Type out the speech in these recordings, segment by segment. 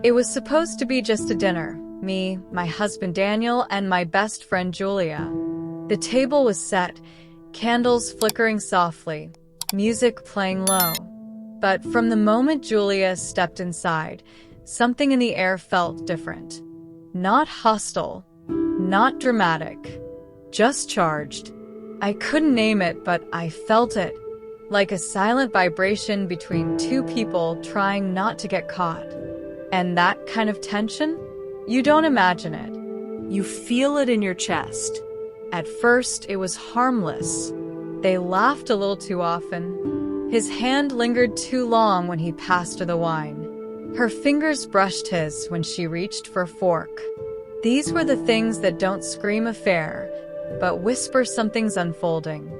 It was supposed to be just a dinner. Me, my husband Daniel, and my best friend Julia. The table was set, candles flickering softly, music playing low. But from the moment Julia stepped inside, something in the air felt different. Not hostile, not dramatic, just charged. I couldn't name it, but I felt it, like a silent vibration between two people trying not to get caught. And that kind of tension? You don't imagine it. You feel it in your chest. At first, it was harmless. They laughed a little too often. His hand lingered too long when he passed her the wine. Her fingers brushed his when she reached for a fork. These were the things that don't scream affair, but whisper something's unfolding.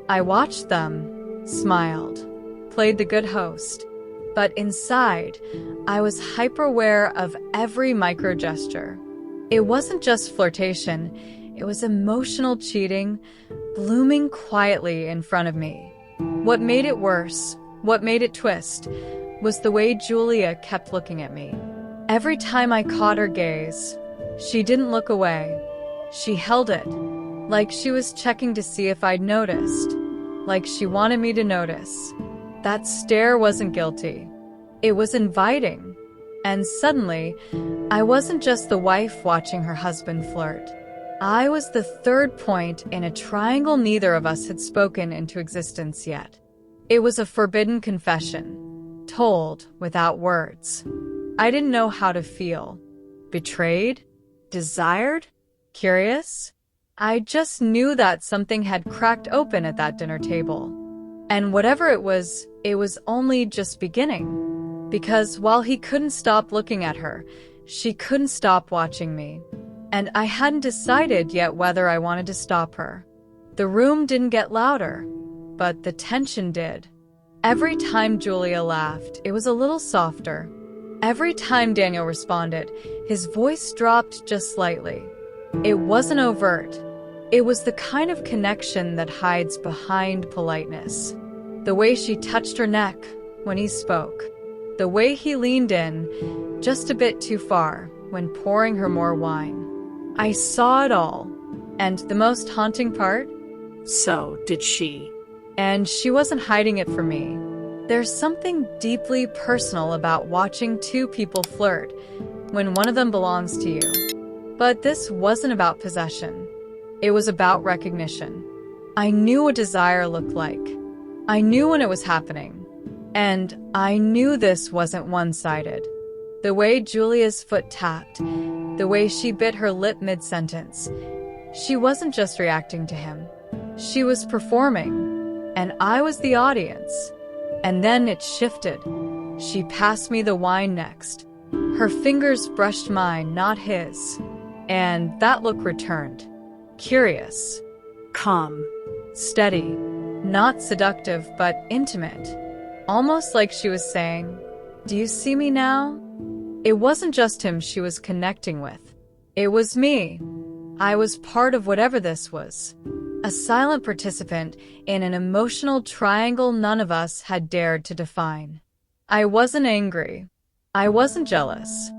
I watched them, smiled, played the good host. But inside, I was hyper-aware of every micro-gesture. It wasn't just flirtation, it was emotional cheating, blooming quietly in front of me. What made it worse, what made it twist, was the way Julia kept looking at me. Every time I caught her gaze, she didn't look away. She held it, like she was checking to see if I'd noticed, like she wanted me to notice. That stare wasn't guilty. It was inviting. And suddenly, I wasn't just the wife watching her husband flirt. I was the third point in a triangle neither of us had spoken into existence yet. It was a forbidden confession, told without words. I didn't know how to feel. Betrayed? Desired? Curious? I just knew that something had cracked open at that dinner table. And whatever it was only just beginning. Because while he couldn't stop looking at her, she couldn't stop watching me. And I hadn't decided yet whether I wanted to stop her. The room didn't get louder, but the tension did. Every time Julia laughed, it was a little softer. Every time Daniel responded, his voice dropped just slightly. It wasn't overt. It was the kind of connection that hides behind politeness. The way she touched her neck when he spoke. The way he leaned in, just a bit too far, when pouring her more wine. I saw it all. And the most haunting part? So did she. And she wasn't hiding it from me. There's something deeply personal about watching two people flirt when one of them belongs to you. But this wasn't about possession. It was about recognition. I knew what desire looked like. I knew when it was happening. And I knew this wasn't one-sided. The way Julia's foot tapped, the way she bit her lip mid-sentence. She wasn't just reacting to him. She was performing. And I was the audience. And then it shifted. She passed me the wine next. Her fingers brushed mine, not his. And that look returned. Curious. Calm. Steady. Not seductive, but intimate. Almost like she was saying, "Do you see me now?" It wasn't just him she was connecting with. It was me. I was part of whatever this was. A silent participant in an emotional triangle none of us had dared to define. I wasn't angry. I wasn't jealous.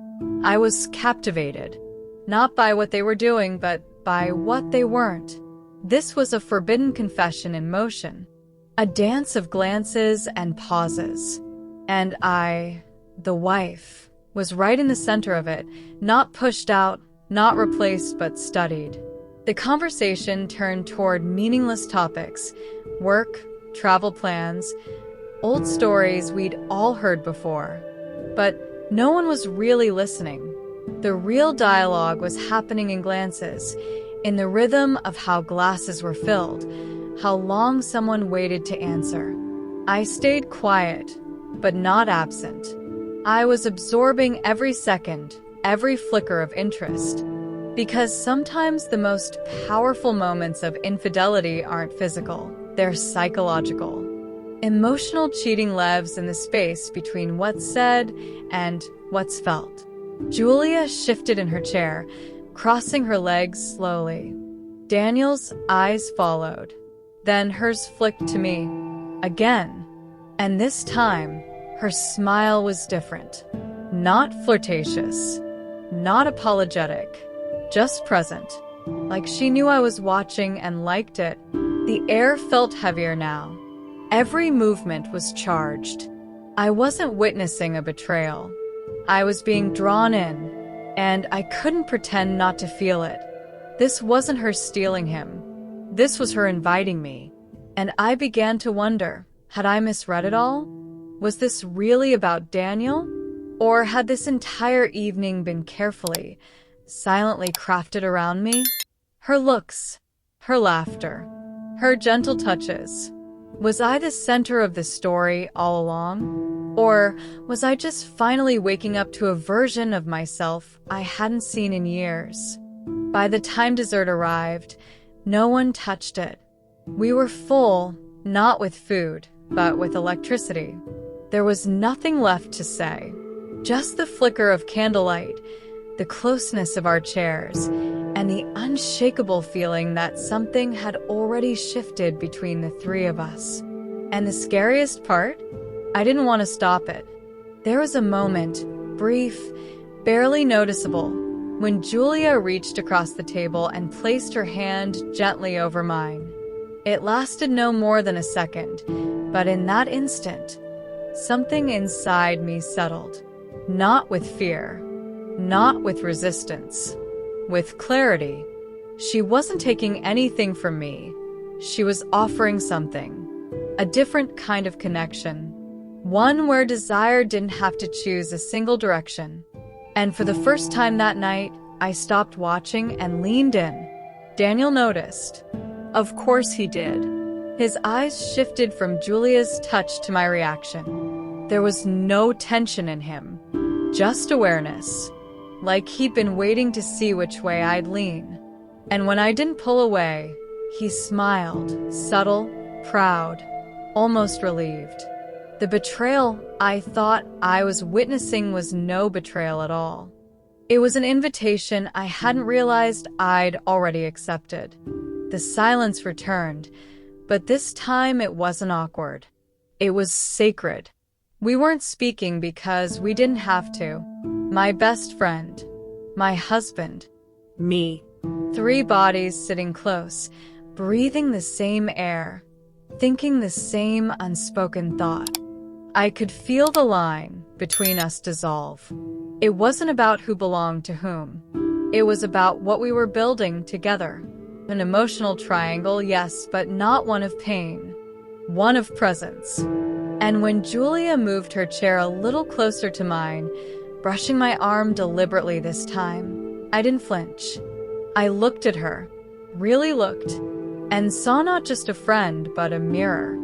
I was captivated. Not by what they were doing, but by what they weren't. This was a forbidden confession in motion. A dance of glances and pauses. And I, the wife, was right in the center of it, not pushed out, not replaced, but studied. The conversation turned toward meaningless topics, work, travel plans, old stories we'd all heard before. But no one was really listening. The real dialogue was happening in glances, in the rhythm of how glasses were filled, how long someone waited to answer. I stayed quiet, but not absent. I was absorbing every second, every flicker of interest. Because sometimes the most powerful moments of infidelity aren't physical, they're psychological. Emotional cheating lives in the space between what's said and what's felt. Julia shifted in her chair, crossing her legs slowly. Daniel's eyes followed. Then hers flicked to me. Again. And this time, her smile was different. Not flirtatious, not apologetic, just present. Like she knew I was watching and liked it. The air felt heavier now. Every movement was charged. I wasn't witnessing a betrayal. I was being drawn in, and I couldn't pretend not to feel it. This wasn't her stealing him. This was her inviting me. And I began to wonder, had I misread it all? Was this really about Daniel? Or had this entire evening been carefully, silently crafted around me? Her looks, her laughter, her gentle touches. Was I the center of the story all along? Or was I just finally waking up to a version of myself I hadn't seen in years? By the time dessert arrived, no one touched it. We were full, not with food, but with electricity. There was nothing left to say. Just the flicker of candlelight, the closeness of our chairs, and the unshakable feeling that something had already shifted between the three of us. And the scariest part? I didn't want to stop it. There was a moment, brief, barely noticeable, when Julia reached across the table and placed her hand gently over mine. It lasted no more than a second, but in that instant, something inside me settled. Not with fear, not with resistance, with clarity. She wasn't taking anything from me. She was offering something. A different kind of connection. One where desire didn't have to choose a single direction. And for the first time that night, I stopped watching and leaned in. Daniel noticed. Of course he did. His eyes shifted from Julia's touch to my reaction. There was no tension in him, just awareness. Like he'd been waiting to see which way I'd lean. And when I didn't pull away, he smiled, subtle, proud, almost relieved. The betrayal I thought I was witnessing was no betrayal at all. It was an invitation I hadn't realized I'd already accepted. The silence returned, but this time it wasn't awkward. It was sacred. We weren't speaking because we didn't have to. My best friend, my husband, Me. three bodies sitting close, breathing the same air, thinking the same unspoken thought. I could feel the line between us dissolve. It wasn't about who belonged to whom. It was about what we were building together. An emotional triangle, yes, but not one of pain. One of presence. And when Julia moved her chair a little closer to mine, brushing my arm deliberately this time, I didn't flinch. I looked at her, really looked, and saw not just a friend, but a mirror.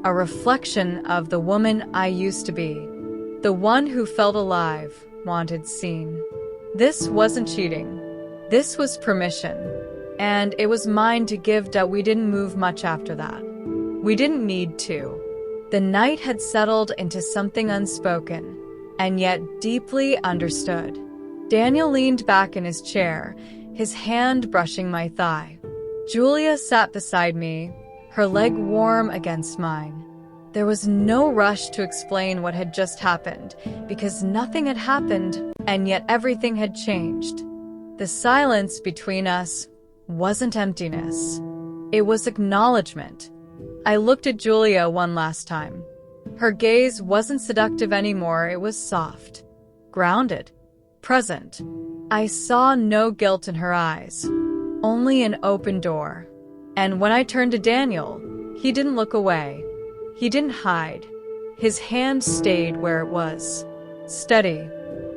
A reflection of the woman I used to be. The one who felt alive, wanted seen. This wasn't cheating. This was permission. And it was mine to give that we didn't move much after that. We didn't need to. The night had settled into something unspoken, and yet deeply understood. Daniel leaned back in his chair, his hand brushing my thigh. Julia sat beside me, her leg warm against mine. There was no rush to explain what had just happened, because nothing had happened, and yet everything had changed. The silence between us wasn't emptiness. It was acknowledgement. I looked at Julia one last time. Her gaze wasn't seductive anymore, it was soft, grounded, present. I saw no guilt in her eyes, only an open door. And when I turned to Daniel, he didn't look away. He didn't hide. His hand stayed where it was. Steady.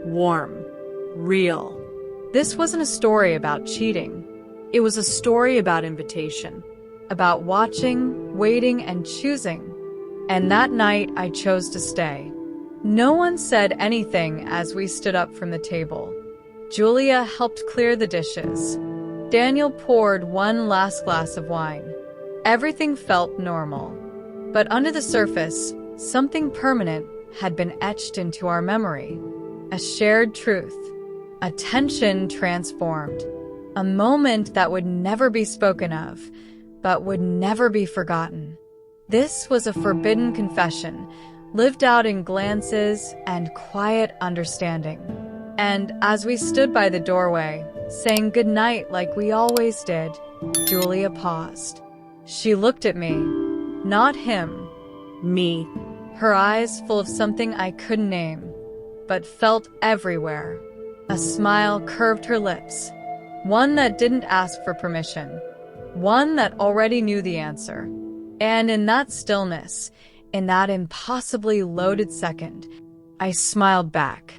Warm. Real. This wasn't a story about cheating. It was a story about invitation. About watching, waiting, and choosing. And that night, I chose to stay. No one said anything as we stood up from the table. Julia helped clear the dishes. Daniel poured one last glass of wine. Everything felt normal. But under the surface, something permanent had been etched into our memory. A shared truth. A tension transformed. A moment that would never be spoken of, but would never be forgotten. This was a forbidden confession, lived out in glances and quiet understanding. And as we stood by the doorway, saying goodnight like we always did, Julia paused. She looked at me, not him, Me. her eyes full of something I couldn't name, but felt everywhere. A smile curved her lips, one that didn't ask for permission, one that already knew the answer. And in that stillness, in that impossibly loaded second, I smiled back.